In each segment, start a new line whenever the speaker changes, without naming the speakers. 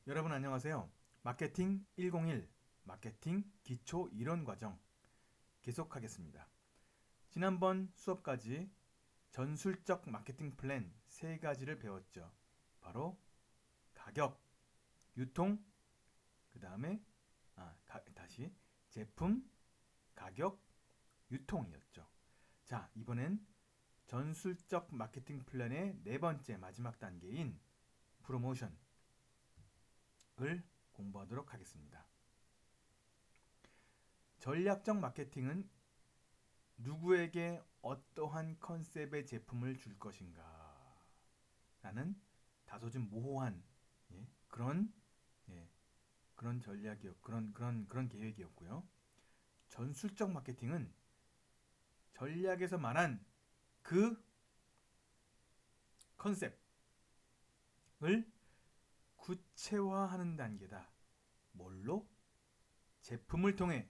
여러분 안녕하세요. 마케팅 101 마케팅 기초 이론 과정 계속하겠습니다. 지난번 수업까지 전술적 마케팅 플랜 세 가지를 배웠죠. 바로 가격, 유통, 그 다음에 다시 제품, 가격, 유통이었죠. 자, 이번엔 전술적 마케팅 플랜의 네 번째 마지막 단계인 프로모션을 공부하도록 하겠습니다. 전략적 마케팅은 누구에게 어떠한 컨셉의 제품을 줄 것인가 라는 다소 좀 모호한 그런 그런 전략이었 그런 계획이었고요. 전술적 마케팅은 전략에서 말한 그 컨셉을 구체화하는 단계다. 뭘로? 제품을 통해,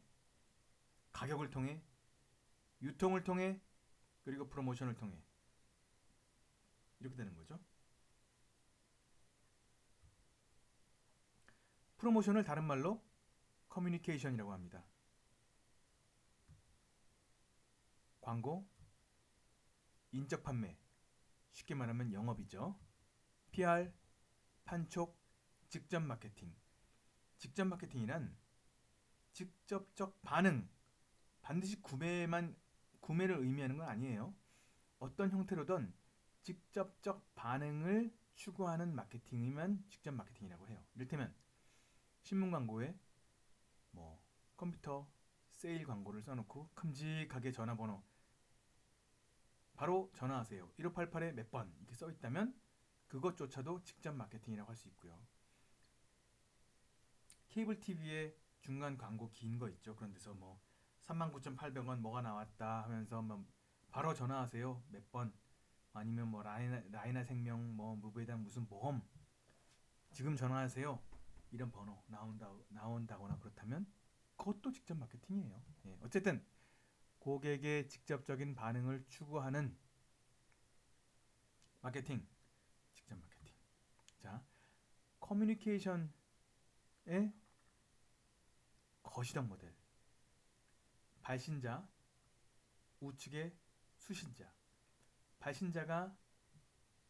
가격을 통해, 유통을 통해, 그리고 프로모션을 통해 이렇게 되는 거죠. 프로모션을 다른 말로 커뮤니케이션이라고 합니다. 광고, 인적 판매, 쉽게 말하면 영업이죠. PR, 판촉, 직접 마케팅. 직접 마케팅이란 직접적 반응, 반드시 구매를 의미하는 건 아니에요. 어떤 형태로든 직접적 반응을 추구하는 마케팅이면 직접 마케팅이라고 해요. 이를테면 신문 광고에 뭐 컴퓨터 세일 광고를 써놓고 큼직하게 전화번호 바로 전화하세요. 1588에 몇 번 이렇게 써 있다면 그것조차도 직접 마케팅이라고 할 수 있고요. 케이블 TV에 중간 광고 긴 거 있죠. 그런 데서 뭐 39,800원 뭐가 나왔다 하면서 뭐 바로 전화하세요. 몇 번. 아니면 뭐 라이나 생명 뭐 무배당 무슨 보험 지금 전화하세요. 이런 번호 나온다거나 그렇다면 그것도 직접 마케팅이에요. 예, 어쨌든 고객의 직접적인 반응을 추구하는 마케팅, 직접 마케팅. 자, 커뮤니케이션의 거시적 모델. 발신자, 우측의 수신자. 발신자가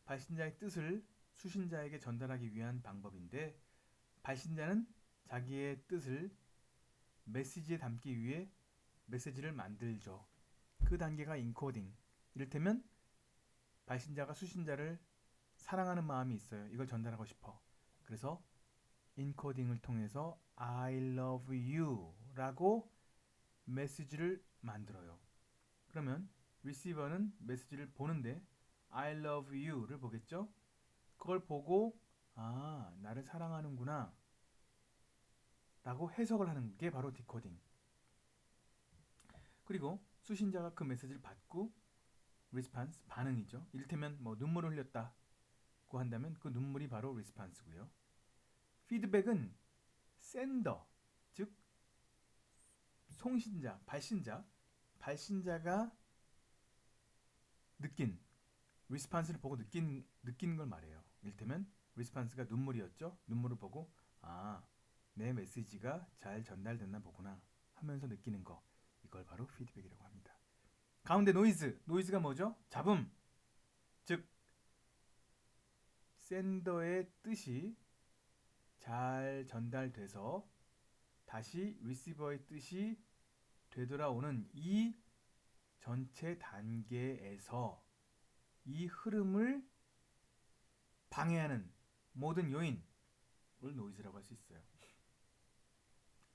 발신자의 뜻을 수신자에게 전달하기 위한 방법인데 발신자는 자기의 뜻을 메시지에 담기 위해 메시지를 만들죠. 그 단계가 인코딩. 이를테면 발신자가 수신자를 사랑하는 마음이 있어요. 이걸 전달하고 싶어. 그래서 인코딩을 통해서 I love you 라고 메시지를 만들어요. 그러면 리시버는 메시지를 보는데 I love you를 보겠죠? 그걸 보고 나를 사랑하는구나 라고 해석을 하는 게 바로 디코딩. 그리고 수신자가 그 메시지를 받고 리스판스, 반응이죠. 이를테면 뭐 눈물을 흘렸다고 한다면 그 눈물이 바로 리스판스고요. 피드백은 샌더, 즉 송신자, 발신자가 느낀 리스판스를 보고 느낀 걸 말해요. 이를테면 리스판스가 눈물이었죠. 눈물을 보고 내 메시지가 잘 전달됐나 보구나 하면서 느끼는 거. 이걸 바로 피드백이라고 합니다. 가운데 노이즈가 뭐죠? 잡음. 즉 샌더의 뜻이 잘 전달돼서 다시 리시버의 뜻이 되돌아오는 이 전체 단계에서 이 흐름을 방해하는 모든 요인을 노이즈라고 할 수 있어요.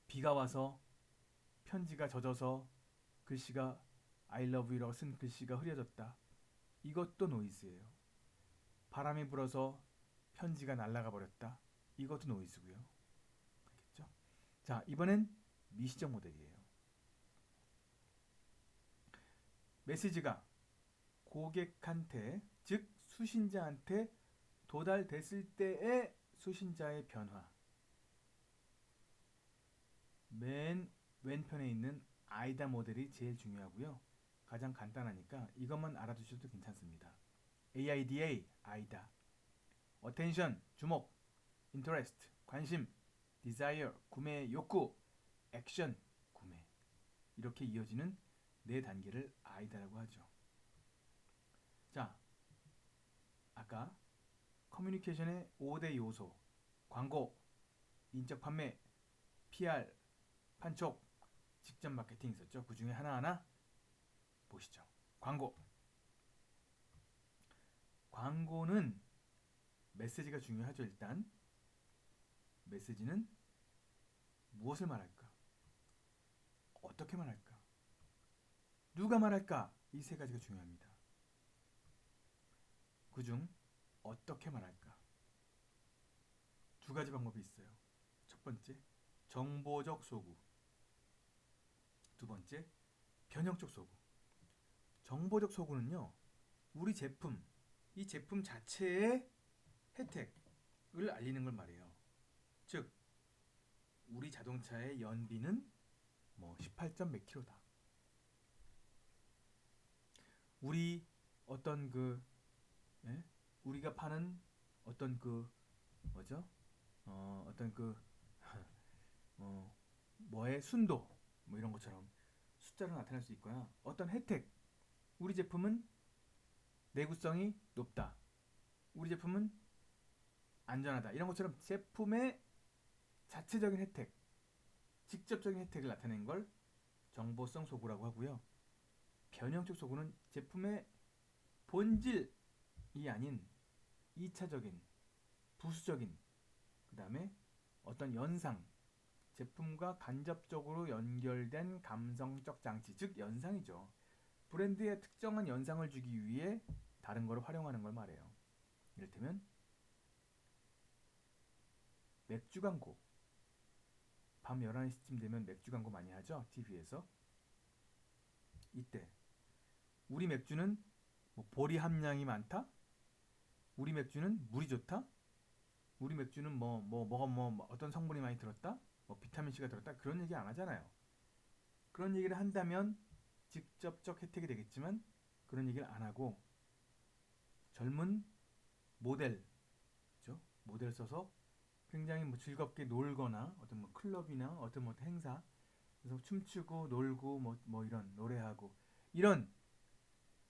비가 와서 편지가 젖어서 글씨가 I love you라고 쓴 글씨가 흐려졌다. 이것도 노이즈예요. 바람이 불어서 편지가 날아가 버렸다. 이것도 노이즈고요. 알겠죠? 자, 이번엔 미시적 모델이에요. 메시지가 고객한테, 즉 수신자한테 도달됐을 때의 수신자의 변화. 맨 왼편에 있는 아이다 모델이 제일 중요하고요. 가장 간단하니까 이것만 알아두셔도 괜찮습니다. AIDA, 아이다. Attention, 주목. Interest, 관심, desire, 구매 욕구, 액션, 구매. 이렇게 이어지는 네 단계를 아이다라고 하죠. 자, 아까 커뮤니케이션의 5대 요소, 광고, 인적 판매, PR, 판촉, 직접 마케팅 있었죠. 그 중에 하나하나 보시죠. 광고. 광고는 메시지가 중요하죠. 일단 메시지는 무엇을 말할까? 어떻게 말할까? 누가 말할까? 이 세 가지가 중요합니다. 그중 어떻게 말할까? 두 가지 방법이 있어요. 첫 번째, 정보적 소구. 두 번째, 변형적 소구. 정보적 소구는요, 우리 제품, 이 제품 자체의 혜택을 알리는 걸 말해요. 즉, 우리 자동차의 연비는 뭐 18점 몇 킬로다. 우리 어떤 그 예? 우리가 파는 어떤 그 뭐죠? 어떤 그 뭐의 순도 뭐 이런 것처럼 숫자로 나타낼 수 있거나 어떤 혜택. 우리 제품은 내구성이 높다. 우리 제품은 안전하다. 이런 것처럼 제품의 자체적인 혜택, 직접적인 혜택을 나타낸 걸 정보성 소구라고 하고요. 변형적 소구는 제품의 본질이 아닌 2차적인, 부수적인, 그 다음에 어떤 연상, 제품과 간접적으로 연결된 감성적 장치, 즉 연상이죠. 브랜드에 특정한 연상을 주기 위해 다른 걸 활용하는 걸 말해요. 이를테면 맥주 광고. 밤 11시쯤 되면 맥주 광고 많이 하죠. TV에서. 이때 우리 맥주는 뭐 보리 함량이 많다? 우리 맥주는 물이 좋다? 우리 맥주는 뭐가 어떤 성분이 많이 들었다? 뭐 비타민 C가 들었다? 그런 얘기 안 하잖아요. 그런 얘기를 한다면 직접적 혜택이 되겠지만 그런 얘기를 안 하고 젊은 모델, 그죠? 모델 써서 굉장히 뭐 즐겁게 놀거나 어떤 뭐 클럽이나 어떤 뭐 행사 그래서 춤추고 놀고 뭐 이런 노래하고 이런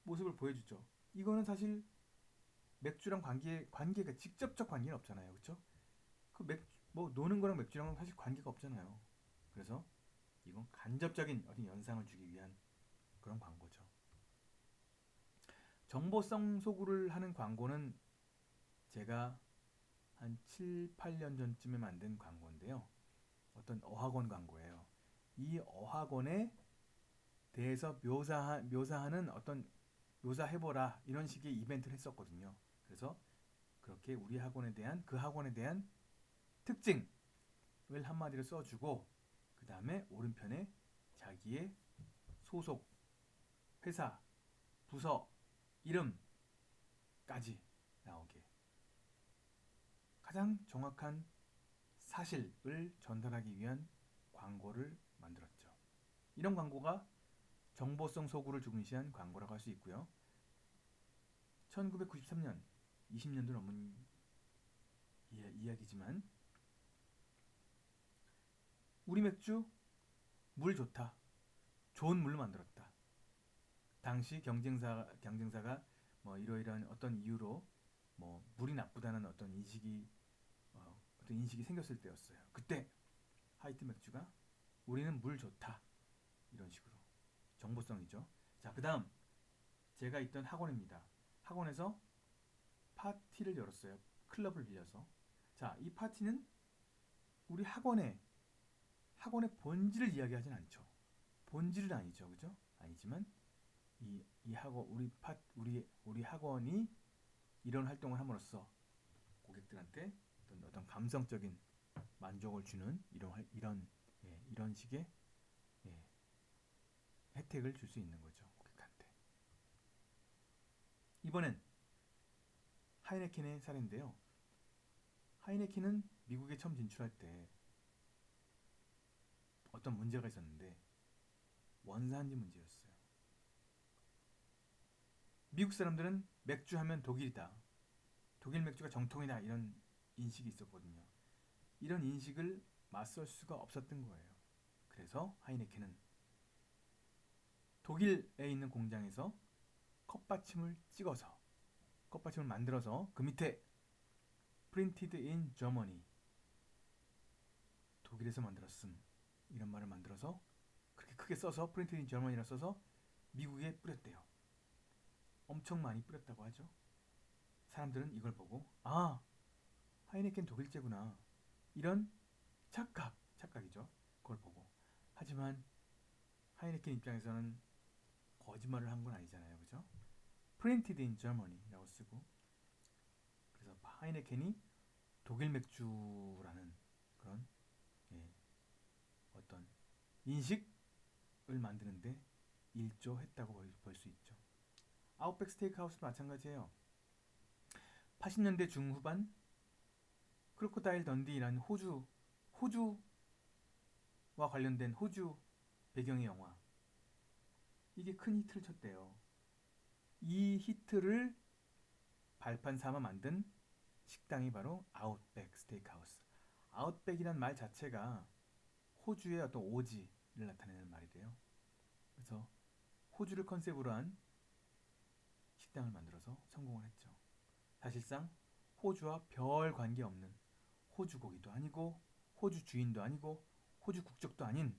모습을 보여주죠. 이거는 사실 맥주랑 관계가 직접적 관계는 없잖아요, 그렇죠? 뭐 노는 거랑 맥주랑은 사실 관계가 없잖아요. 그래서 이건 간접적인 어떤 연상을 주기 위한 그런 광고죠. 정보성 소구를 하는 광고는 제가 한 7, 8년 전쯤에 만든 광고인데요. 어떤 어학원 광고예요. 이 어학원에 대해서 묘사하는 어떤 묘사해보라 이런 식의 이벤트를 했었거든요. 그래서 그렇게 우리 학원에 대한 그 학원에 대한 특징을 한마디로 써주고 그 다음에 오른편에 자기의 소속 회사 부서 이름까지 나오게 가장 정확한 사실을 전달하기 위한 광고를 만들었죠. 이런 광고가 정보성 소구를 중시한 광고라고 할 수 있고요. 1993년, 20년도 넘은 이야기지만 우리 맥주 물 좋다. 좋은 물로 만들었다. 당시 경쟁사가 뭐 이러이러한 어떤 이유로 뭐 물이 나쁘다는 어떤 인식이 생겼을 때였어요. 그때 하이트 맥주가 우리는 물 좋다. 이런 식으로 정보성이죠. 자, 그다음 제가 있던 학원입니다. 학원에서 파티를 열었어요. 클럽을 빌려서. 자, 이 파티는 우리 학원의 본질을 이야기하진 않죠. 본질은 아니죠, 그죠? 아니지만 이 학원 우리 학원이 이런 활동을 함으로써 고객들한테 어떤 감성적인 만족을 주는 이런 식의 예, 혜택을 줄 수 있는 거죠, 고객한테. 이번엔 하이네켄의 사례인데요. 하이네켄은 미국에 처음 진출할 때 어떤 문제가 있었는데 원산지 문제였어요. 미국 사람들은 맥주 하면 독일이다. 독일 맥주가 정통이다. 이런 인식이 있었거든요. 이런 인식을 맞설 수가 없었던 거예요. 그래서 하이네켄은 독일에 있는 공장에서 컵받침을 찍어서 컵받침을 만들어서 그 밑에 Printed in Germany, 독일에서 만들었음, 이런 말을 만들어서 그렇게 크게 써서 Printed in Germany라 써서 미국에 뿌렸대요. 엄청 많이 뿌렸다고 하죠. 사람들은 이걸 보고 하이네켄 독일제구나, 이런 착각이죠. 그걸 보고. 하지만 하이네켄 입장에서는 거짓말을 한 건 아니잖아요, 그죠? Printed in Germany라고 쓰고, 그래서 하이네켄이 독일 맥주라는 그런 어떤 인식을 만드는데 일조했다고 볼 수 있죠. 아웃백 스테이크하우스도 마찬가지예요. 80년대 중후반 크로코다일 던디라는 호주와 관련된 호주 배경의 영화, 이게 큰 히트를 쳤대요. 이 히트를 발판 삼아 만든 식당이 바로 아웃백 스테이크하우스. 아웃백이란 말 자체가 호주의 어떤 오지를 나타내는 말이래요. 그래서 호주를 컨셉으로 한 식당을 만들어서 성공을 했죠. 사실상 호주와 별 관계없는, 호주 고기도 아니고 호주 주인도 아니고 호주 국적도 아닌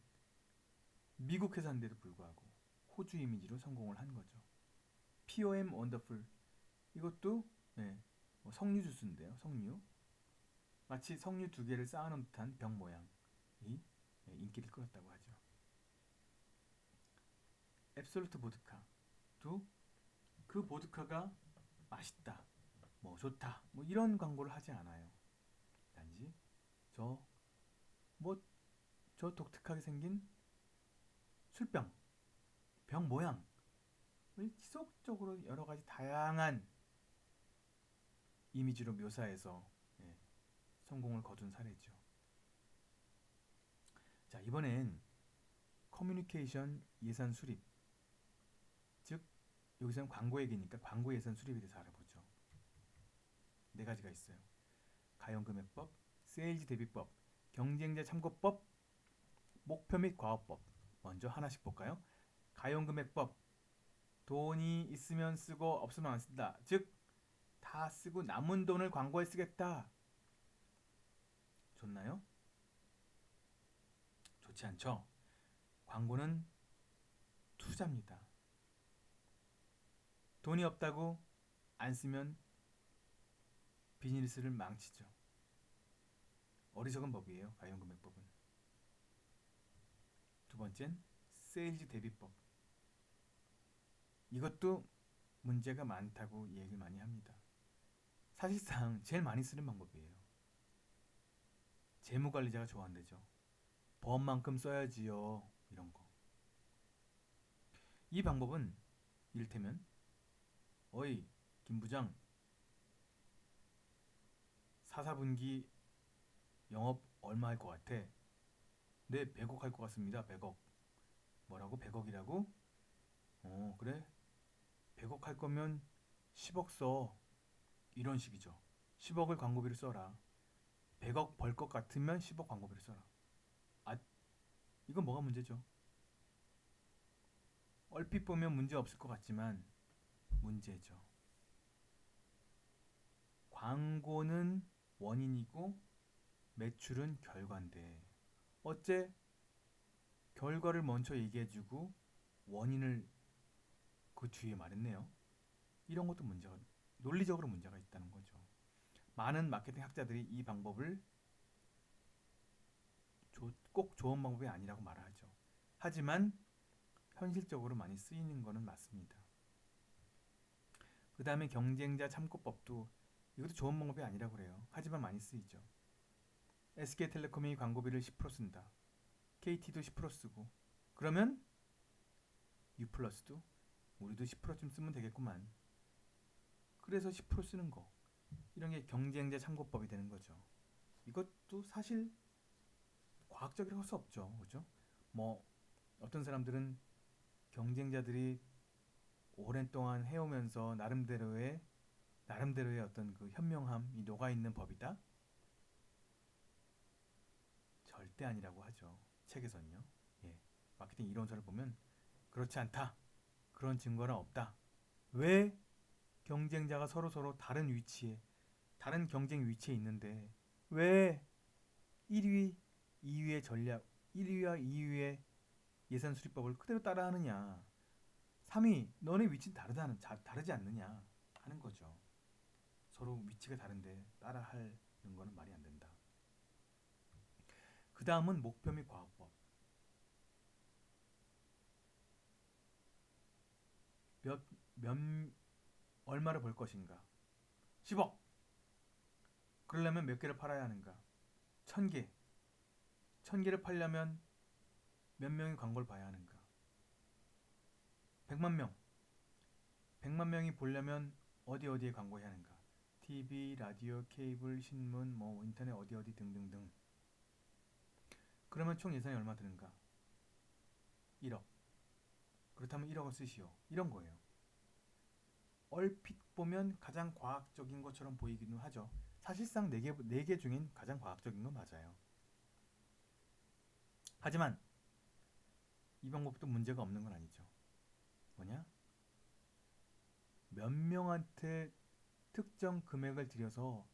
미국 회사인데도 불구하고 호주 이미지로 성공을 한 거죠. POM 원더풀, 이것도 석류 주스인데요. 석류, 마치 석류 두 개를 쌓아놓은 듯한 병 모양이 인기를 끌었다고 하죠. 앱솔루트 보드카도 그 보드카가 맛있다, 뭐 좋다, 뭐 이런 광고를 하지 않아요. 단지 저 독특하게 생긴 술병, 병 모양을 지속적으로 여러 가지 다양한 이미지로 묘사해서 성공을 거둔 사례죠. 자, 이번엔 커뮤니케이션 예산 수립, 즉 여기서는 광고 얘기니까 광고 예산 수립에 대해서 알아보죠. 네 가지가 있어요. 가용금액법, 세일즈 대비법, 경쟁자 참고법, 목표 및 과업법. 먼저 하나씩 볼까요? 가용금액법, 돈이 있으면 쓰고 없으면 안 쓴다. 즉 다 쓰고 남은 돈을 광고에 쓰겠다. 좋나요? 좋지 않죠? 광고는 투자입니다. 돈이 없다고 안 쓰면 비즈니스를 망치죠. 어리석은 법이에요, 가용금액법은. 두 번째는 세일즈 대비법. 이것도 문제가 많다고 얘기를 많이 합니다. 사실상 제일 많이 쓰는 방법이에요. 재무관리자가 좋아한대죠. 버만큼 써야지요, 이런 거. 이 방법은 이를테면 어이 김부장, 4사분기 영업 얼마 할 것 같아? 네, 100억 할 것 같습니다. 100억. 뭐라고? 100억이라고? 그래? 100억 할 거면 10억 써. 이런 식이죠. 10억을 광고비를 써라. 100억 벌 것 같으면 10억 광고비를 써라. 이건 뭐가 문제죠? 얼핏 보면 문제 없을 것 같지만 문제죠. 광고는 원인이고 매출은 결과인데 어째 결과를 먼저 얘기해주고 원인을 그 뒤에 말했네요. 이런 것도 논리적으로 문제가 있다는 거죠. 많은 마케팅 학자들이 이 방법을 꼭 좋은 방법이 아니라고 말하죠. 하지만 현실적으로 많이 쓰이는 거는 맞습니다. 그 다음에 경쟁자 참고법도 이것도 좋은 방법이 아니라고 그래요. 하지만 많이 쓰이죠. SK텔레콤이 광고비를 10% 쓴다. KT도 10% 쓰고, 그러면 U+도 우리도 10%쯤 쓰면 되겠구만. 그래서 10% 쓰는 거, 이런 게 경쟁자 참고법이 되는 거죠. 이것도 사실 과학적이라고 할 수 없죠. 그죠? 뭐 어떤 사람들은 경쟁자들이 오랜 동안 해오면서 나름대로의 어떤 그 현명함이 녹아있는 법이다, 역대안이라고 하죠. 책에서는요. 예. 마케팅 이론서를 보면 그렇지 않다. 그런 증거는 없다. 왜 경쟁자가 서로 다른 위치에 다른 경쟁 위치에 있는데 왜 1위, 2위의 전략, 1위와 2위의 예산 수립법을 그대로 따라하느냐? 3위, 너네 위치는 다르지 않느냐? 하는 거죠. 서로 위치가 다른데 따라하는 거는 말이 안 된다. 그 다음은 목표 및 과업법. 몇, 몇, 얼마를 벌 것인가? 10억! 그러려면 몇 개를 팔아야 하는가? 1000개. 1000개를 팔려면 몇 명이 광고를 봐야 하는가? 100만 명. 100만 명이 보려면 어디에 광고해야 하는가? TV, 라디오, 케이블, 신문, 뭐 인터넷 어디 등등등. 그러면 총 예산이 얼마 드는가? 1억. 그렇다면 1억을 쓰시오. 이런 거예요. 얼핏 보면 가장 과학적인 것처럼 보이기는 하죠. 사실상 4개 중엔 가장 과학적인 건 맞아요. 하지만 이 방법도 문제가 없는 건 아니죠. 뭐냐? 몇 명한테 특정 금액을 들여서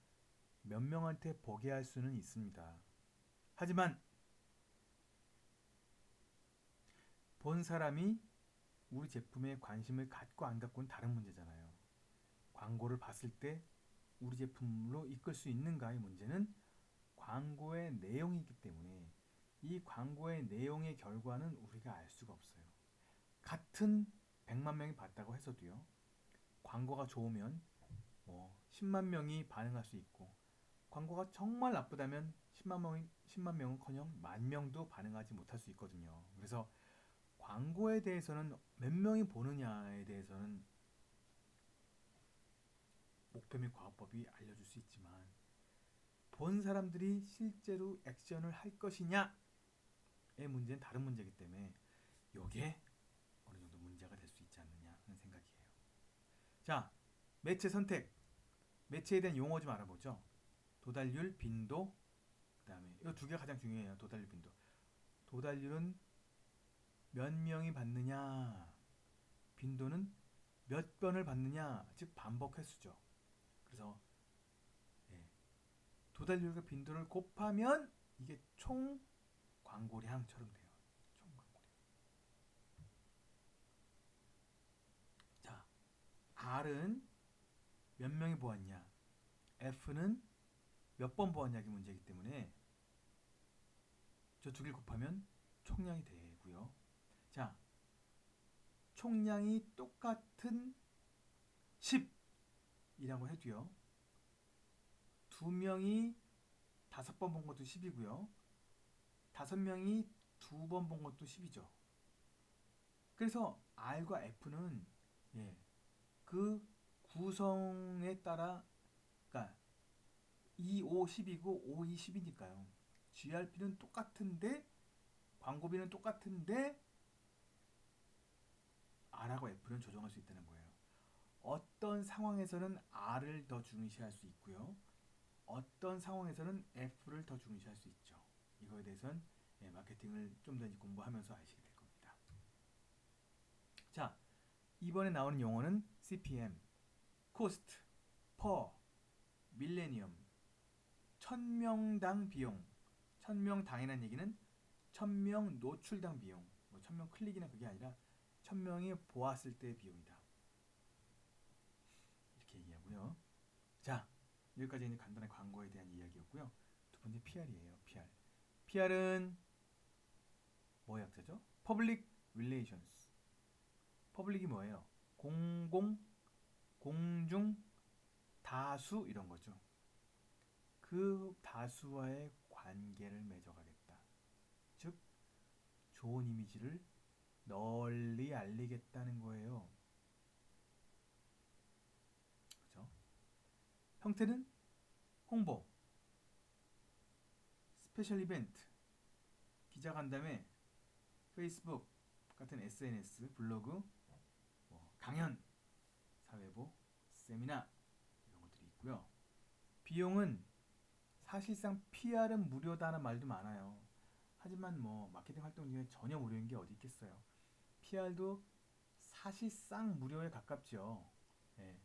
몇 명한테 보게 할 수는 있습니다. 하지만 본 사람이 우리 제품에 관심을 갖고 안 갖고는 다른 문제잖아요. 광고를 봤을 때 우리 제품으로 이끌 수 있는가의 문제는 광고의 내용이기 때문에 이 광고의 내용의 결과는 우리가 알 수가 없어요. 같은 100만 명이 봤다고 해서도요. 광고가 좋으면 뭐 10만 명이 반응할 수 있고 광고가 정말 나쁘다면 10만 명은커녕 10,000명도 반응하지 못할 수 있거든요. 그래서 광고에 대해서는 몇 명이 보느냐에 대해서는 목표 및 과업법이 알려줄 수 있지만 본 사람들이 실제로 액션을 할 것이냐의 문제는 다른 문제이기 때문에 이게 어느 정도 문제가 될 수 있지 않느냐 하는 생각이에요. 자, 매체 선택. 매체에 대한 용어 좀 알아보죠. 도달률, 빈도, 그 다음에 이 두 개가 가장 중요해요. 도달률, 빈도. 도달률은 몇 명이 받느냐, 빈도는 몇 번을 받느냐, 즉 반복 횟수죠. 그래서 도달률과 빈도를 곱하면 이게 총 광고량처럼 돼요. 총 광고량. 자, R은 몇 명이 보았냐, F는 몇 번 보았냐가 문제이기 때문에 저 두 개를 곱하면 총량이 되고요. 자, 총량이 똑같은 10이라고 해도요. 2명이 5번 본 것도 10이고요. 5명이 2번 본 것도 10이죠. 그래서 R과 F는 그 구성에 따라 그러니까 2, 5, 10이고 5, 2, 10이니까요. GRP는 똑같은데 광고비는 똑같은데 R하고 F는 조정할 수 있다는 거예요. 어떤 상황에서는 R을 더 중시할 수 있고요. 어떤 상황에서는 F를 더 중시할 수 있죠. 이거에 대해서는 마케팅을 좀 더 공부하면서 아시게 될 겁니다. 자, 이번에 나오는 용어는 CPM, Cost, Per, Millennium, 1000명당 비용. 1000명당이라는 얘기는 1000명 노출당 비용. 뭐 1000명 클릭이나 그게 아니라 1000명이 보았을 때의 비용이다. 이렇게 얘기하고요. 자, 여기까지 이제 간단한 광고에 대한 이야기였고요. 두 번째 PR이에요. PR. PR은 뭐의 약자죠? Public Relations. 퍼블릭이 뭐예요? 공공, 공중, 다수 이런 거죠. 그 다수와의 관계를 맺어가겠다. 즉, 좋은 이미지를 널리 알리겠다는 거예요. 그죠? 형태는 홍보, 스페셜 이벤트, 기자간담회, 페이스북 같은 SNS, 블로그, 뭐 강연, 사회보, 세미나 이런 것들이 있고요. 비용은 사실상 PR은 무료다는 말도 많아요. 하지만 뭐 마케팅 활동 중에 전혀 무료인 게 어디 있겠어요. PR도 사실상 무료에 가깝죠. 예.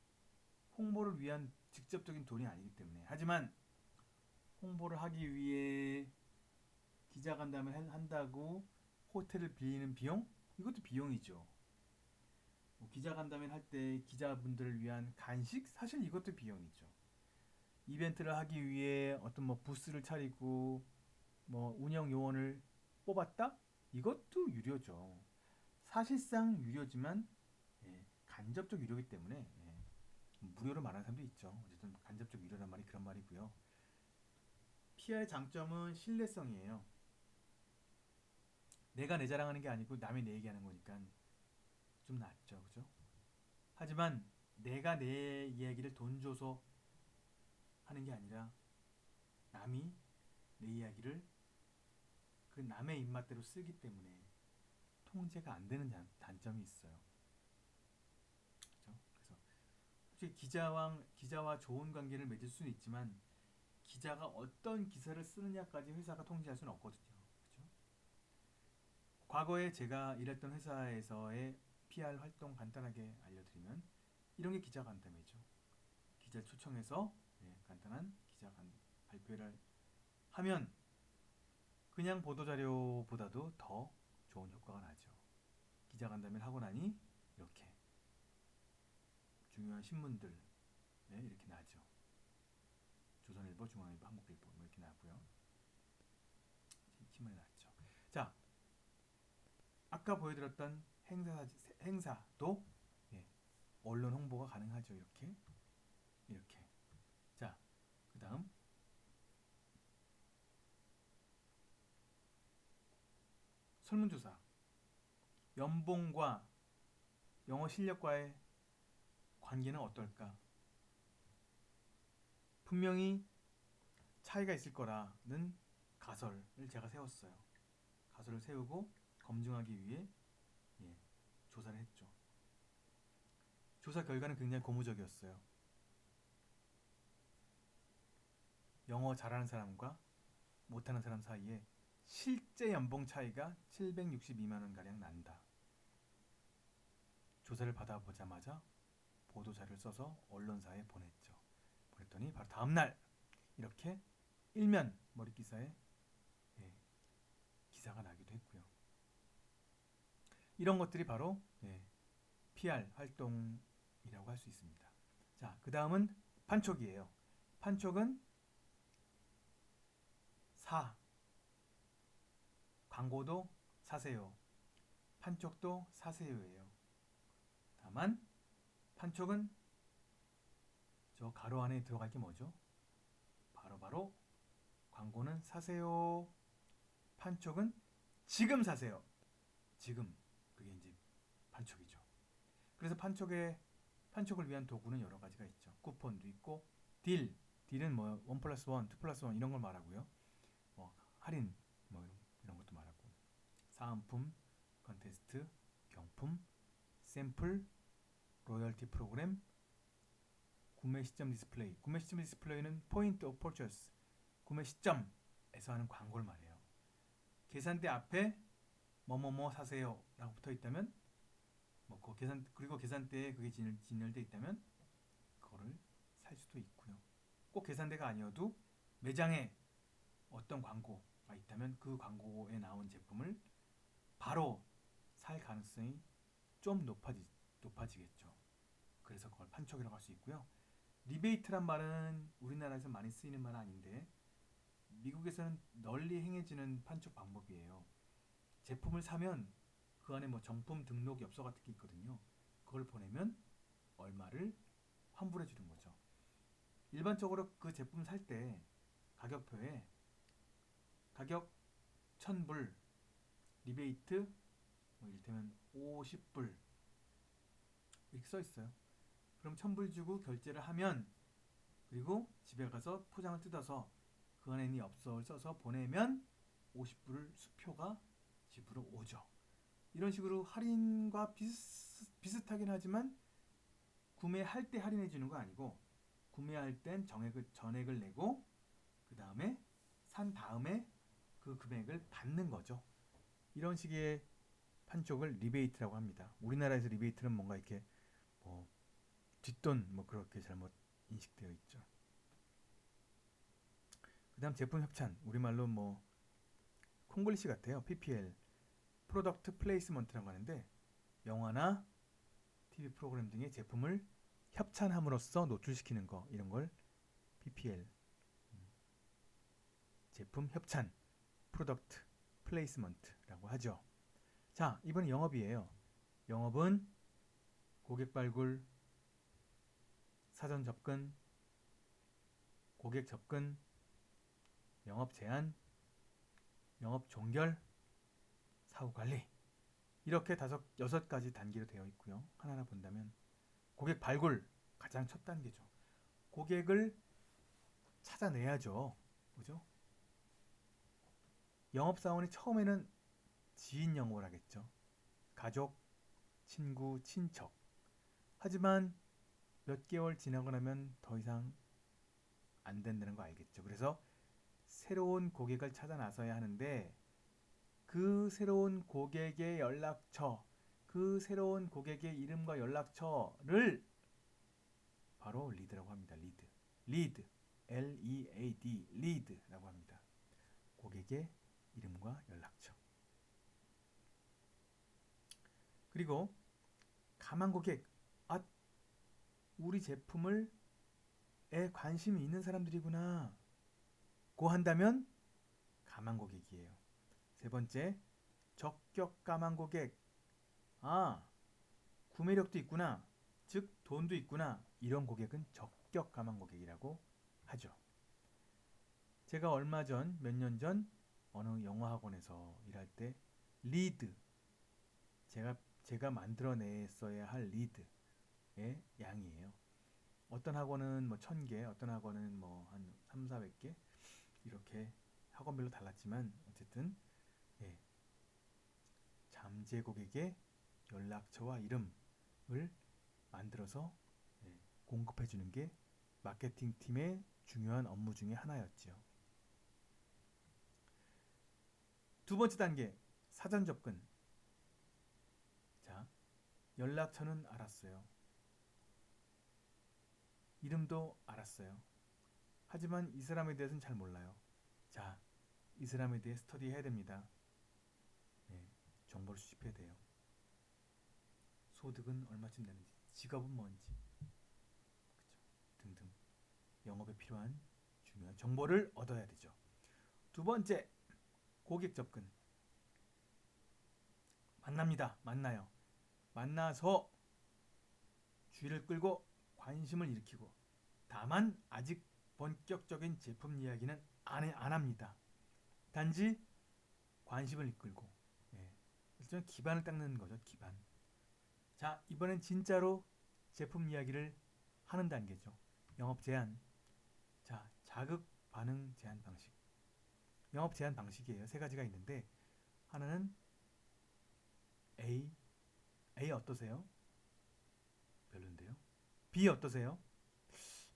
홍보를 위한 직접적인 돈이 아니기 때문에. 하지만 홍보를 하기 위해 기자간담회를 한다고 호텔을 빌리는 비용? 이것도 비용이죠. 뭐 기자간담회를 할 때 기자분들을 위한 간식? 사실 이것도 비용이죠. 이벤트를 하기 위해 어떤 뭐 부스를 차리고 뭐 운영 요원을 뽑았다? 이것도 유료죠. 사실상 유료지만 간접적 유료이기 때문에 무료로 말하는 사람도 있죠. 어쨌든 간접적 유료란 말이 그런 말이고요. PR의 장점은 신뢰성이에요. 내가 내 자랑하는 게 아니고 남이 내 얘기하는 거니까 좀 낫죠, 그죠? 하지만 내가 내 이야기를 돈 줘서 하는 게 아니라 남이 내 이야기를 그 남의 입맛대로 쓰기 때문에 통제가 안 되는 단점이 있어요. 그죠? 그래서 솔직히 기자와 좋은 관계를 맺을 수는 있지만 기자가 어떤 기사를 쓰느냐까지 회사가 통제할 수는 없거든요. 그죠? 과거에 제가 일했던 회사에서의 PR 활동 간단하게 알려드리면 이런 게 기자 간담회죠. 기자 초청해서 간단한 발표를 하면 그냥 보도자료보다도 더 좋은 효과가 나죠. 기자간담회를 하고 나니 이렇게 중요한 신문들 이렇게 나죠. 조선일보, 중앙일보, 한국일보 뭐 이렇게 나고요. 신문에 나죠. 자, 아까 보여드렸던 행사도 언론 홍보가 가능하죠. 이렇게. 자, 그 다음 설문조사. 연봉과 영어 실력과의 관계는 어떨까? 분명히 차이가 있을 거라는 가설을 제가 세웠어요. 가설을 세우고 검증하기 위해 조사를 했죠. 조사 결과는 굉장히 고무적이었어요. 영어 잘하는 사람과 못하는 사람 사이에 실제 연봉 차이가 762만 원 가량 난다. 조사를 받아보자마자 보도 자료를 써서 언론사에 보냈죠. 보냈더니 바로 다음 날 이렇게 일면 머리 기사에 기사가 나기도 했고요. 이런 것들이 바로 PR 활동이라고 할 수 있습니다. 자, 그 다음은 판촉이에요. 판촉은 광고도 사세요. 판촉도 사세요예요. 다만 판촉은 저 가로 안에 들어갈 게 뭐죠? 바로 광고는 사세요. 판촉은 지금 사세요. 지금 그게 이제 판촉이죠. 그래서 판촉을 위한 도구는 여러 가지가 있죠. 쿠폰도 있고 딜은 뭐 1+1, 2+1 이런 걸 말하고요. 뭐 할인 뭐 이런 것도 말하고 사은품, 컨테스트, 경품, 샘플, 로열티 프로그램, 구매 시점 디스플레이. 구매 시점 디스플레이는 포인트 오브 퍼처스. 구매 시점에서 하는 광고를 말해요. 계산대 앞에 뭐뭐뭐 사세요라고 붙어 있다면 그리고 계산대에 그게 진열돼 있다면 그거를 살 수도 있고요. 꼭 계산대가 아니어도 매장에 어떤 광고가 있다면 그 광고에 나온 제품을 바로 살 가능성이 좀 높아지겠죠. 그래서 그걸 판촉이라고 할 수 있고요. 리베이트란 말은 우리나라에서 많이 쓰이는 말은 아닌데 미국에서는 널리 행해지는 판촉 방법이에요. 제품을 사면 그 안에 뭐 정품 등록 엽서 같은 게 있거든요. 그걸 보내면 얼마를 환불해 주는 거죠. 일반적으로 그 제품 살 때 가격표에 가격 1000불 리베이트 뭐 이를테면 50불 이렇게 써 있어요. 그럼 1000불 주고 결제를 하면 그리고 집에 가서 포장을 뜯어서 그 안에 있는 엽서를 써서 보내면 50불 수표가 집으로 오죠. 이런 식으로 할인과 비슷하긴 하지만 구매할 때 할인해 주는 거 아니고 구매할 땐 전액을 내고 그 다음에 산 다음에 그 금액을 받는 거죠. 이런 식의 판촉을 리베이트라고 합니다. 우리나라에서 리베이트는 뭔가 이렇게 뭐 뒷돈 뭐 그렇게 잘못 인식되어 있죠. 그다음 제품 협찬, 우리말로 뭐 콩글리시 같아요. PPL, 프로덕트 플레이스먼트라고 하는데 영화나 TV 프로그램 등의 제품을 협찬함으로써 노출시키는 거, 이런 걸 PPL, 제품 협찬, 프로덕트 플레이스먼트라고 하죠. 자, 이번엔 영업이에요. 영업은 고객 발굴, 사전 접근, 고객 접근, 영업 제한, 영업 종결, 사후 관리, 이렇게 여섯 가지 단계로 되어 있고요. 하나하나 본다면 고객 발굴, 가장 첫 단계죠. 고객을 찾아내야죠. 그죠? 영업사원이 처음에는 지인 영업을 하겠죠. 가족, 친구, 친척. 하지만 몇 개월 지나고 나면 더 이상 안 된다는 거 알겠죠. 그래서 새로운 고객을 찾아 나서야 하는데, 그 새로운 고객의 연락처, 그 새로운 고객의 이름과 연락처를 바로 리드라고 합니다. 리드, L-E-A-D, 리드라고 합니다. 고객의 이름과 연락처. 그리고 가만 고객, 우리 제품을 관심이 있는 사람들이구나 고 한다면 가만 고객이에요. 세 번째, 적격 가만 고객. 구매력도 있구나, 즉 돈도 있구나, 이런 고객은 적격 가만 고객이라고 하죠. 제가 얼마 전, 몇 년 전 어느 영어학원에서 일할 때 리드, 제가 만들어냈어야 할 리드의 양이에요. 어떤 학원은 뭐 1000개, 어떤 학원은 뭐 한 3, 400개, 이렇게 학원별로 달랐지만 어쨌든 잠재 고객의 연락처와 이름을 만들어서 공급해 주는 게 마케팅 팀의 중요한 업무 중에 하나였죠. 두 번째 단계, 사전 접근. 자, 연락처는 알았어요. 이름도 알았어요. 하지만 이 사람에 대해서는 잘 몰라요. 자, 이 사람에 대해 스터디 해야 됩니다. 정보를 수집해야 돼요. 소득은 얼마쯤 되는지, 직업은 뭔지, 그쵸? 등등 영업에 필요한 중요한 정보를 얻어야 되죠. 두 번째, 고객 접근. 만나요. 만나서 주의를 끌고 관심을 일으키고, 다만 아직 본격적인 제품 이야기는 안 합니다. 단지 관심을 이끌고, 일종의 기반을 닦는 거죠. 기반. 자, 이번엔 진짜로 제품 이야기를 하는 단계죠. 영업 제한. 자, 자극 반응 제한 방식. 영업 제한 방식이에요. 세 가지가 있는데, 하나는 A 어떠세요? 별론데요. B 어떠세요?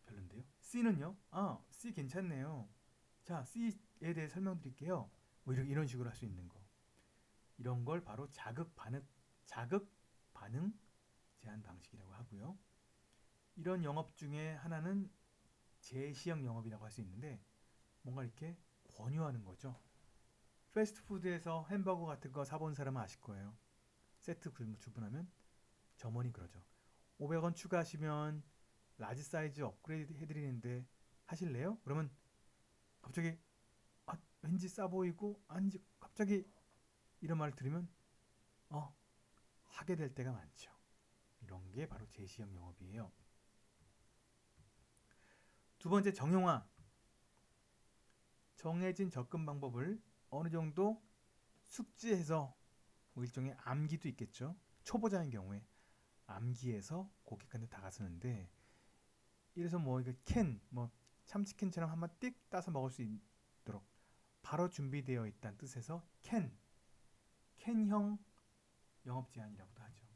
별론데요. C는요? C 괜찮네요. 자, C에 대해 설명드릴게요. 뭐 이런 식으로 할 수 있는 거. 이런 걸 바로 자극 반응 제한 방식이라고 하고요. 이런 영업 중에 하나는 제시형 영업이라고 할 수 있는데, 뭔가 이렇게 권유하는 거죠. 패스트푸드에서 햄버거 같은 거 사본 사람은 아실 거예요. 세트 주문하면 점원이 그러죠. 500원 추가하시면 라지 사이즈 업그레이드 해드리는데 하실래요? 그러면 갑자기 왠지 싸 보이고, 아닌지 갑자기 이런 말을 들으면 하게 될 때가 많죠. 이런 게 바로 제시형 영업이에요. 두 번째, 정형화. 정해진 접근 방법을 어느 정도 숙지해서, 뭐 일종의 암기도 있겠죠. 초보자인 경우에 암기해서 고객한테 다가서는데, 이래서 뭐 이거 뭐 참치캔처럼 한번 띡 따서 먹을 수 있도록 바로 준비되어 있다는 뜻에서 캔형 영업 제한이라고도 하죠.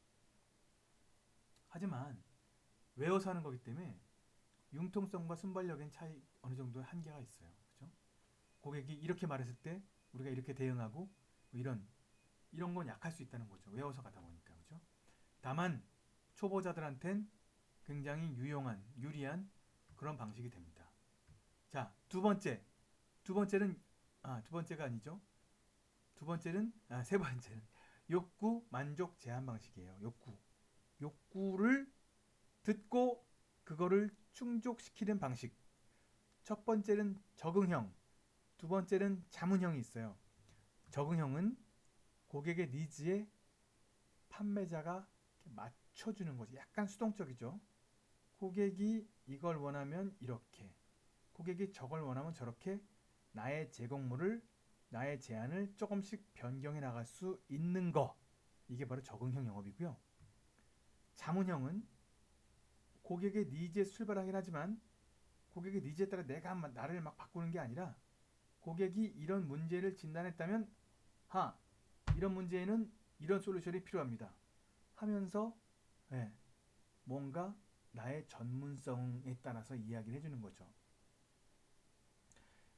하지만 외워서 하는 거기 때문에 융통성과 순발력엔 차이, 어느 정도 한계가 있어요. 그죠? 고객이 이렇게 말했을 때 우리가 이렇게 대응하고 뭐 이런 건 약할 수 있다는 거죠. 외워서 가다 보니까 그죠? 다만 초보자들한텐 굉장히 유리한 그런 방식이 됩니다. 자, 두 번째는 두 번째가 아니죠. 세 번째는 욕구 만족 제한 방식이에요. 욕구를 듣고 그거를 충족시키는 방식. 첫 번째는 적응형, 두 번째는 자문형이 있어요. 적응형은 고객의 니즈에 판매자가 맞춰주는 거지. 약간 수동적이죠. 고객이 이걸 원하면 이렇게, 고객이 저걸 원하면 저렇게 나의 제공물을, 나의 제안을 조금씩 변경해 나갈 수 있는 거. 이게 바로 적응형 영업이고요. 자문형은 고객의 니즈에서 출발하긴 하지만 고객의 니즈에 따라 내가 나를 막 바꾸는 게 아니라 고객이 이런 문제를 진단했다면 이런 문제에는 이런 솔루션이 필요합니다 하면서 예, 뭔가 나의 전문성에 따라서 이야기를 해주는 거죠.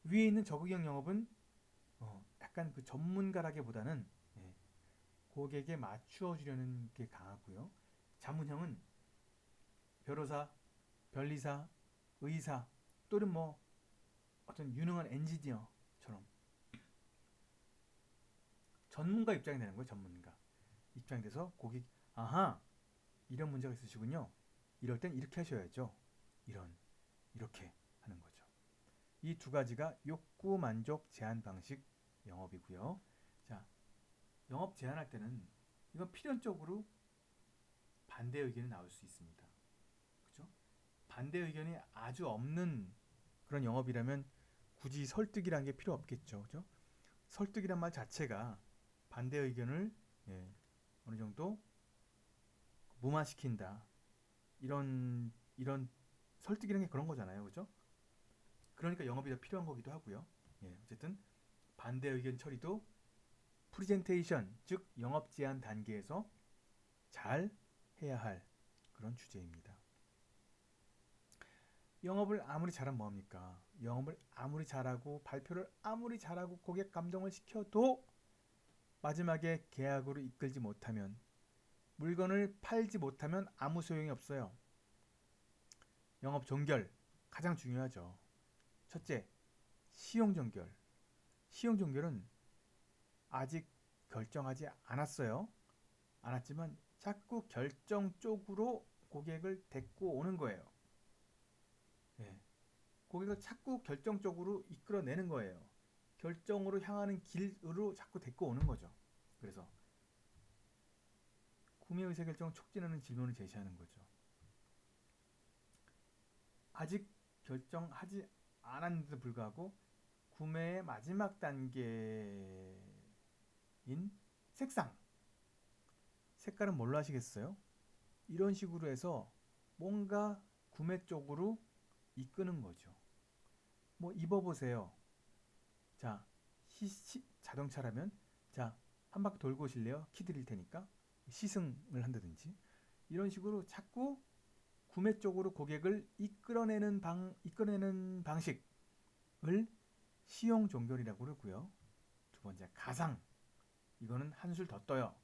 위에 있는 적응형 영업은 약간 그 전문가라기보다는 고객에 맞추어 주려는 게 강하고요. 자문형은 변호사, 변리사, 의사 또는 뭐 어떤 유능한 엔지니어처럼 전문가 입장이 되는 거예요. 전문가 입장이 돼서 고객 이런 문제가 있으시군요. 이럴 땐 이렇게 하셔야죠. 이렇게 하는 거죠. 이 두 가지가 욕구 만족 제한 방식 영업이고요. 자, 영업 제한할 때는 이건 필연적으로 반대 의견이 나올 수 있습니다. 그죠? 반대 의견이 아주 없는 그런 영업이라면 굳이 설득이란 게 필요 없겠죠. 그죠? 설득이란 말 자체가 반대 의견을 어느 정도 무마시킨다. 이런 설득이라는 게 그런 거잖아요. 그죠? 그러니까 영업이 더 필요한 거기도 하고요. 어쨌든 반대 의견 처리도 프리젠테이션, 즉 영업 제안 단계에서 잘 해야 할 그런 주제입니다. 영업을 아무리 잘하면 뭐합니까? 영업을 아무리 잘하고 발표를 아무리 잘하고 고객 감동을 시켜도 마지막에 계약으로 이끌지 못하면, 물건을 팔지 못하면 아무 소용이 없어요. 영업 종결 가장 중요하죠. 첫째, 시용 종결. 시용 종결은 아직 결정하지 않았어요. 않았지만 자꾸 결정 쪽으로 고객을 데리고 오는 거예요. 고객을 자꾸 결정 쪽으로 이끌어내는 거예요. 결정으로 향하는 길으로 자꾸 데리고 오는 거죠. 그래서 구매 의사결정을 촉진하는 질문을 제시하는 거죠. 아직 결정하지 않았는데도 불구하고 구매의 마지막 단계인 색깔은 뭘로 하시겠어요? 이런 식으로 해서 뭔가 구매 쪽으로 이끄는 거죠. 뭐 입어보세요. 자, 자동차라면 한 바퀴 돌고 오실래요? 키 드릴 테니까. 시승을 한다든지 이런 식으로 자꾸 구매 쪽으로 고객을 이끌어내는 방식을 시용 종결이라고 그러고요. 두 번째, 가상. 이거는 한술 더 떠요.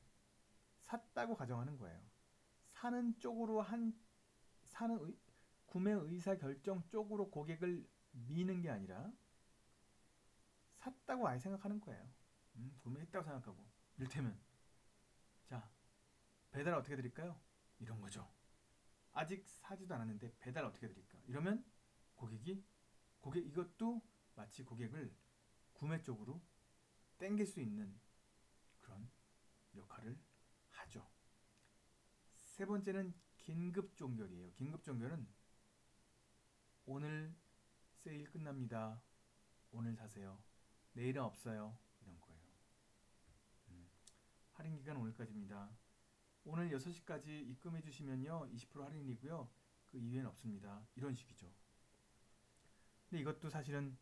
샀다고 가정하는 거예요. 사는 쪽으로 구매 의사 결정 쪽으로 고객을 미는 게 아니라 샀다고 아예 생각하는 거예요. 구매했다고 생각하고. 이를테면 자, 배달 어떻게 드릴까요? 이런 거죠. 아직 사지도 않았는데 배달 어떻게 드릴까? 이러면 이것도 마치 고객을 구매 쪽으로 땡길 수 있는 그런 역할을 하죠. 세 번째는 긴급 종결이에요. 긴급 종결은 오늘 세일 끝납니다. 오늘 사세요. 내일은 없어요. 이런 거예요. 할인 기간 오늘까지입니다. 오늘 6시까지 입금해 주시면요 20% 할인이고요. 그 이후엔 없습니다. 이런 식이죠. 근데 이것도 사실은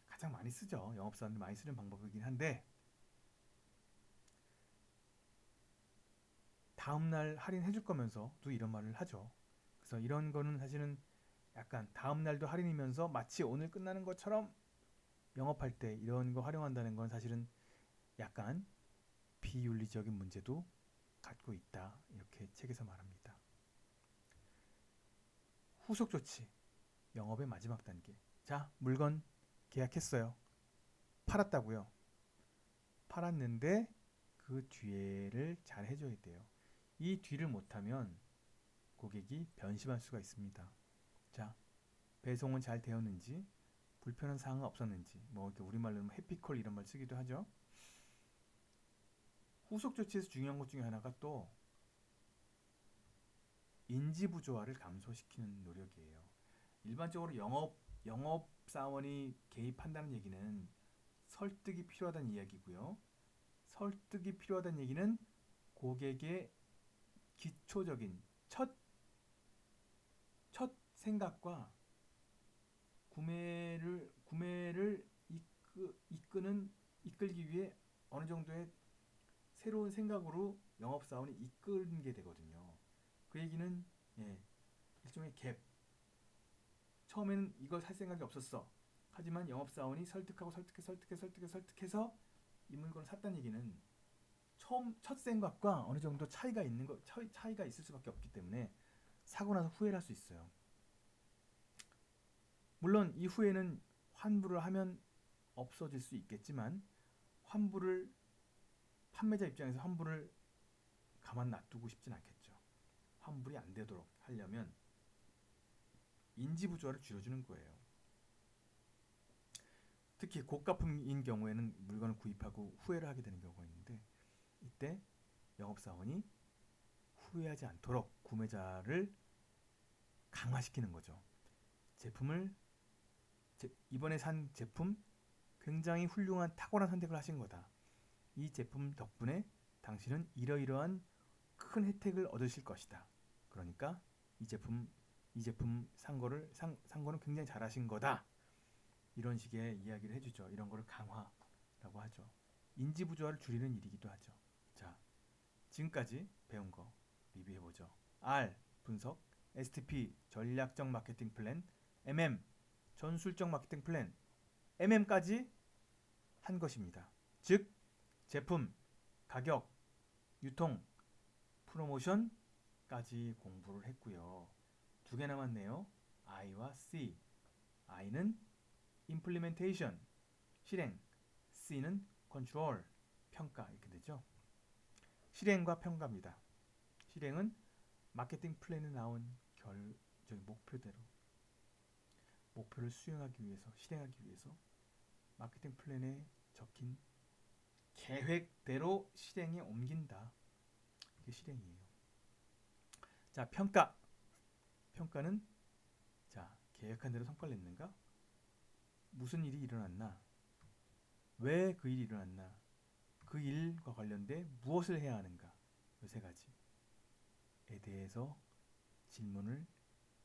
가장 많이 쓰죠. 영업사원들 많이 쓰는 방법이긴 한데 다음날 할인해 줄 거면서도 이런 말을 하죠. 그래서 이런 거는 사실은 약간 다음날도 할인이면서 마치 오늘 끝나는 것처럼 영업할 때 이런 거 활용한다는 건 사실은 약간 비윤리적인 문제도 갖고 있다. 이렇게 책에서 말합니다. 후속 조치, 영업의 마지막 단계. 자, 물건 계약했어요. 팔았다고요. 팔았는데 그 뒤를 잘 해줘야 돼요. 이 뒤를 못하면 고객이 변심할 수가 있습니다. 자, 배송은 잘 되었는지, 불편한 사항은 없었는지, 뭐 이렇게 우리말로 해피콜 이런 말 쓰기도 하죠. 후속 조치에서 중요한 것 중에 하나가 또 인지 부조화를 감소시키는 노력이에요. 일반적으로 영업 사원이 개입한다는 얘기는 설득이 필요하다는 이야기고요. 설득이 필요하다는 얘기는 고객의 기초적인 첫 생각과 구매를 이끌기 위해 어느 정도의 새로운 생각으로 영업사원이 이끌게 되거든요. 그 얘기는 예, 일종의 갭. 처음에는 이걸 살 생각이 없었어. 하지만 영업사원이 설득해서 이 물건을 샀다는 얘기는 첫 생각과 어느 정도 차이가 있을 수밖에 없기 때문에 사고 나서 후회를 할 수 있어요. 물론 이 후회는 환불을 하면 없어질 수 있겠지만 판매자 입장에서 환불을 가만 놔두고 싶진 않겠죠. 환불이 안 되도록 하려면 인지 부조화를 줄여주는 거예요. 특히 고가품인 경우에는 물건을 구입하고 후회를 하게 되는 경우가 있는데 이때 영업사원이 후회하지 않도록 구매자를 강화시키는 거죠. 이번에 산 제품 굉장히 훌륭한 탁월한 선택을 하신 거다. 이 제품 덕분에 당신은 이러이러한 큰 혜택을 얻으실 것이다. 그러니까 이 제품 산 거는 굉장히 잘하신 거다. 이런 식의 이야기를 해주죠. 이런 거를 강화라고 하죠. 인지 부조화를 줄이는 일이기도 하죠. 자, 지금까지 배운 거 리뷰해보죠. R 분석, STP 전략적 마케팅 플랜, MM 전술적 마케팅 플랜, MM까지 한 것입니다. 즉 제품, 가격, 유통, 프로모션까지 공부를 했고요. 두 개 남았네요. I와 C. I는 implementation, 실행, C는 control, 평가 이렇게 되죠. 실행과 평가입니다. 실행은 마케팅 플랜에 나온 목표를 실행하기 위해서 마케팅 플랜에 적힌 계획대로 실행에 옮긴다. 이게 실행이에요. 자, 평가는 계획한 대로 성과를 냈는가? 무슨 일이 일어났나? 왜 그 일이 일어났나? 그 일과 관련돼 무엇을 해야 하는가? 이 세 가지에 대해서 질문을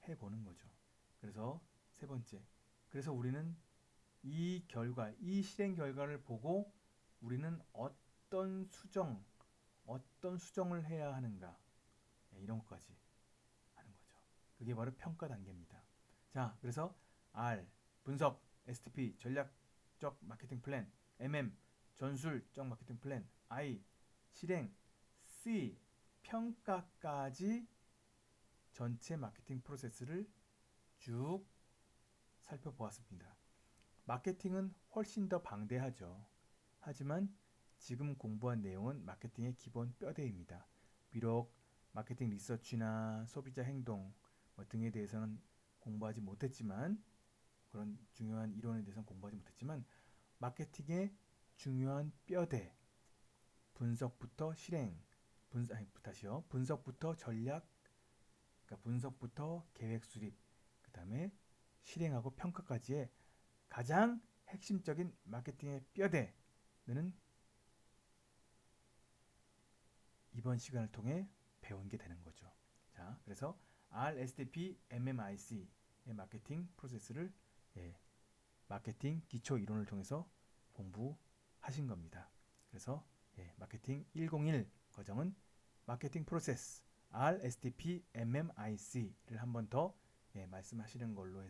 해보는 거죠. 그래서 세 번째. 그래서 우리는 이 실행 결과를 보고 우리는 어떤 수정을 해야 하는가? 이런 것까지 하는 거죠. 그게 바로 평가 단계입니다. 자, 그래서 R 분석, STP 전략적 마케팅 플랜, MM 전술적 마케팅 플랜, I 실행, C 평가까지 전체 마케팅 프로세스를 쭉 살펴보았습니다. 마케팅은 훨씬 더 방대하죠. 하지만 지금 공부한 내용은 마케팅의 기본 뼈대입니다. 비록 마케팅 리서치나 소비자 행동 등에 대해서는 공부하지 못했지만 그런 중요한 이론에 대해서는 공부하지 못했지만 마케팅의 중요한 뼈대 분석부터 분석부터 전략, 그러니까 분석부터 계획 수립, 그 다음에 실행하고 평가까지의 가장 핵심적인 마케팅의 뼈대는 이번 시간을 통해 배운 게 되는 거죠. 자, 그래서 RSTP, MMIC의 마케팅 프로세스를 마케팅 기초 이론을 통해서 공부하신 겁니다. 그래서 마케팅 101 과정은 마케팅 프로세스 RSTP, MMIC를 한 번 더 말씀드리는 걸로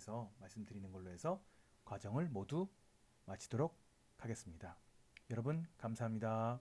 해서 과정을 모두 마치도록 하겠습니다. 여러분 감사합니다.